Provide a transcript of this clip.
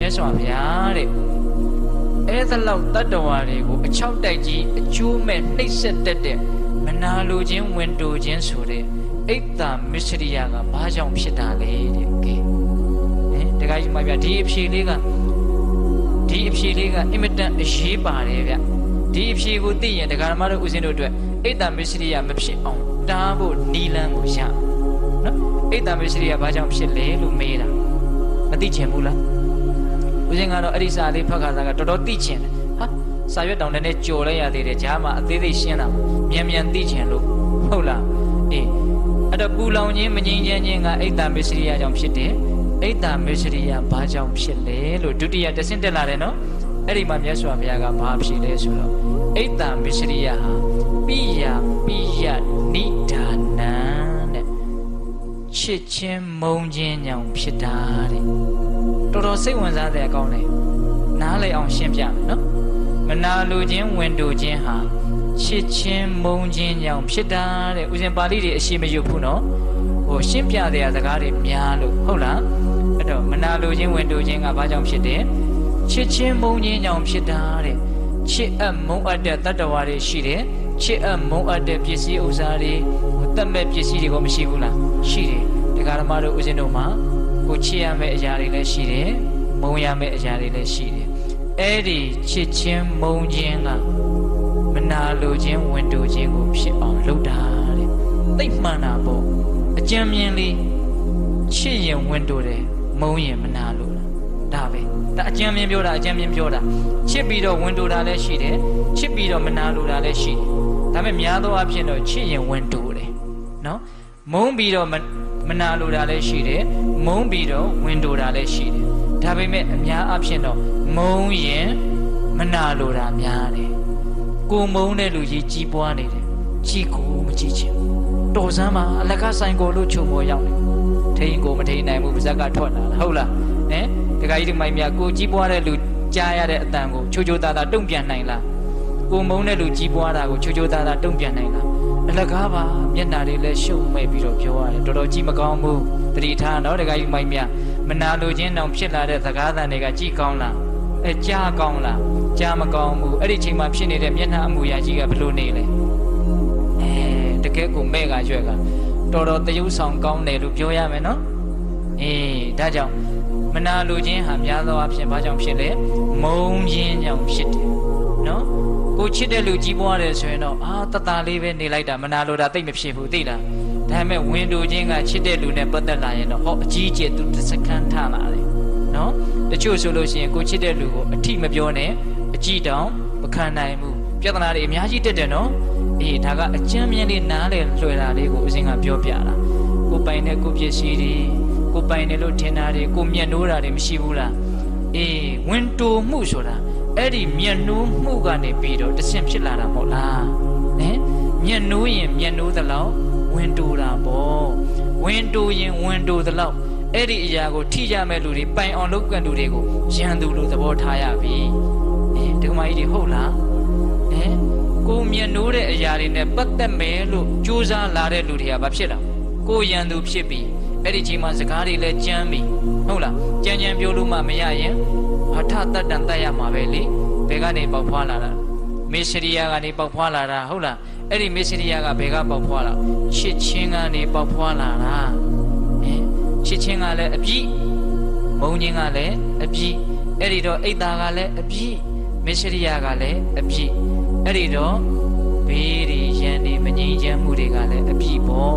တ်စွာဘုရားတဲ့အဲ့ဒါလောက်တတ္တဝါတွေကိုအချောက်တိုက်ကြီးအကျိုးမဲ့နှိပ်စက်တတ်တဲ့မနာလိုခြင်းဝင်တိုခြင်းဆိုတဲ့အိတ်တာမစ္စရိယကဘာကြောင့်ဖြစ်တာလဲတဲ့ကဲတခါကြီးမှဗျဒီအဖြေလေးကအင်မတန်အရေးပါတယ်ဗျဒီအဖြေကိုသိရင်ဒကာဓမ္မတို့ဦးဇင်းတို့အတွက်အိတ်တာမစ္စရိယမဖြစ်အောင်တားဖို့နီလန်းကိုရနော်အိတ်တာမစ္စရိယဘာကြောင့်ဖြစ်လဲလို့မေးတာမသိချင်ဘူးလားဦးဇင်းကတော့အဲ့ဒီစာလေးဖတ်ခါစားကတော်တော်သိချင်တယ်ဟာစာရွက်တောင်နဲ့ကြော်လိုက်ရသေးတယ်ဂျားမှာအသေးသေးရှင်းတာမြန်သိချင်လို့ဟုတ်လားအေးအဲ့တော့ပူလောင်ခြင်းမငြိမ်းချမ်းခြင်းကအိတ်တာမစ္စရိယကြောင့်ဖြစ်တယ်အိတ်တာမစ္စရိယဘာကြောင့်ဖြစ်လဲလို့ဒုတိယတဆင့်တက်လာတယ်နော်အဲ့ဒီမှာမြတ်စွာဘုရားကဘာဖြစ်လဲဆိုတော့အိတ်တာမစ္စရိယဟာပိယနိဒါနံတဲ့ချစ်ချင်းမုန်းခြင်းကြောင့်ဖြစ်တာတဲ့တော်တော်စိတ်ဝင်စားတဲ့အကောင်းလေနားလည်အောင်ရှင်းပြမယ်နော်မနာလိုခြင်းဝင်တိုခြင်းဟာချစ်ချင်းမုန်းခြင်းကြောင့်ဖြစ်တာတဲ့ဦးဇင်ပါဠိတွေအရှိမရွတ်ဘူးနော်ဟိုရှင်းပြတဲ့စကားတွေများလို့ဟုတ်လားအဲ့တော့မနာလိုခြင်းဝင်တိုခြင်းကဘာကြောင့်ဖြစ်တယ်ချစ်ချင်းမုန်းခြင်းကြောင့်ဖြစ်တာတဲ့ချစ်အပ်မုန်းအပ်တဲ့တတ္တဝါတွေရှိတယ်ချစ်အပ်မုန်းအပ်တဲ့ပစ္စည်းဥစ္စာတွေတတ်မဲ့ပစ္စည်းတွေကမရှိဘူးလားရှိတယ်ဒကာဓမ္မတို့ဦးဇင်းတို့မှာကိုချစ်ရမယ့်အရာတွေလည်းရှိတယ်မုန်းရမယ့်အရာတွေလည်းရှိတယ်အဲ့ဒီချစ်ချင်းမုန်းခြင်းကမနာလိုခြင်းဝင်တိုခြင်းကိုဖြစ်အောင်လုပ်တာတဲ့သိမှန်တာပေါ့အကြံမြင်လေးချစ်ရင်ဝင်တိုတယ်မုန်းရင်မနာလိုတာဒါပဲဒါအကြံမြင်ပြောတာချစ်ပြီးတော့ဝင်တိုတာလည်းရှိတယ်ချစ်ပြီးတော့မနာလိုတာလည်းရှိတယ်ဒါပေမဲ့များသောအားဖြင့်တော့ချစ်ရင်ဝင်တိုတယ်နော်မုန်းပြီးတော့မနာလိုတာလည်းရှိတယ်မုန်းပြီးတော့ဝင်တိုတာလည်းရှိတယ်ဒါပေမဲ့အများအားဖြင့်တော့မုန်းရင်မနာလိုတာများတယ်ကိုမုန်းတဲ့လူကြီးကြီးပွားနေတယ်ကြီးကိုမကြည့်ချင်တော်စမ်းမှာအလကားဆိုင်ကိုလို့ချုံပေါ်ရောက်နေထိန်ကိုမထိန်နိုင်ဘူးပါဇက်ကထွက်လာဟုတ်လားဟမ်တခါကြီးဒီမိုင်မြကိုကြီးပွားတဲ့လူကြားရတဲ့အတန်ကိုချိုချိုသားသားတုံ့ပြန်နိုင်လားကိုမုန်းတဲ့လူကြီးပွားတာကိုချိုချိုသားသားတုံ့ပြန်နိုင်လားအလကားပါမျက်နှာလေးလည်းရှုပ်မဲ့ပြီးတော့ပြောရတယ်တော်တော်ကြီးမကောင်းဘူးတတိထားနော်တခါကြီးမိုင်မြမနာလိုခြင်းတောင်ဖြစ်လာတဲ့စကားသံတွေကကြည်ကောင်းလားကြားကောင်းလားကြားမကောင်းဘူးအဲ့ဒီချိန်မှာဖြစ်နေတဲ့မျက်နှာအမူအရာကြီးကဘယ်လိုနေလဲတကယ်ကိုမဲ့ကရွက်ကတော်တော်တရုပ်ဆောင်ကောင်းတယ်လို့ပြောရမယ်နော်ဒါကြောင့်မနာလိုခြင်းဟာများသောအားဖြင့်ဘာကြောင့်ဖြစ်လဲမုန်းခြင်းကြောင့်ဖြစ်တယ်နော်ကိုချစ်တဲ့လူကြီးပွားတယ်ဆိုရင်တော့တတလေးပဲနေလိုက်တာမနာလိုတာသိမဖြစ်ဘူးသိလားဒါပေမဲ့ဝင်တိုခြင်းကချစ်တဲ့လူနဲ့ပတ်သက်လာရင်တော့အကြီးကျယ်သူတစ်စက္ကန့်ထလာတယ်နော်တချို့ဆိုလို့ရှိရင်ကိုချစ်တဲ့လူကိုအထိမပြောနဲ့အကြည့်တောင်မခံနိုင်ဘူးပြဿနာတွေအများကြီးတက်တယ်နော်ဒါကအကျဉ်းမြင့်လေးနားလေလွှဲတာလေးကိုအစဉ်ကပြောပြတာကိုပိုင်တဲ့ကိုပစ္စည်းတွေကိုပိုင်တယ်လို့ထင်တာတွေကိုမျက်နှိုးတာတွေမရှိဘူးလားဝင်တိုမှုဆိုတာအဲ့ဒီမျက်နှိုးမှုကနေပြီးတော့တဆင့်ဖြစ်လာတာမဟုတ်လားမျက်နှိုးရင်မျက်နှိုးသလောက်ဝင်တိုတာပေါ့ဝင်တိုရင်ဝင်တိုသလောက်အဲ့ဒီအရာကိုထိကြမဲ့လူတွေပိုင်အောင်လုပ်ကန်လူတွေကိုရန်သူလို့သဘောထားရပြီဒီကမကြီးတွေဟုတ်လားကိုမျက်နှိုးတဲ့အရာတွေနဲ့ပတ်သက်မယ်လို့ကြိုးစားလာတဲ့လူတွေကဘာဖြစ်လာကိုရန်သူဖြစ်ပြီအဲ့ဒီချိန်မှာစကားတွေလည်းကြမ်းပြီဟုတ်လားကြမ်းပြောလို့မှမရရင်အထတတ်တန်တတ်ရမှာပဲလေဘယ်ကနေပေါက်ဖွာလာတာမေရှရိယကနေပေါက်ဖွာလာတာဟုတ်လားအဲ့ဒီမေရှရိယကဘယ်ကပေါက်ဖွာလာချစ်ချင်းကနေပေါက်ဖွာလာတာချစ်ချင်းကလည်းအပြည့်မုန်းခြင်းကလည်းအပြည့်အဲ့ဒီတော့အိတ်သားကလည်းအပြည့်မေရှရိယကလည်းအပြည့်အဲ့ဒီတော့ဘေးတွေရန်တွေမငြိမ်းချမ်းမှုတွေကလည်းအပြည့်ပေါ့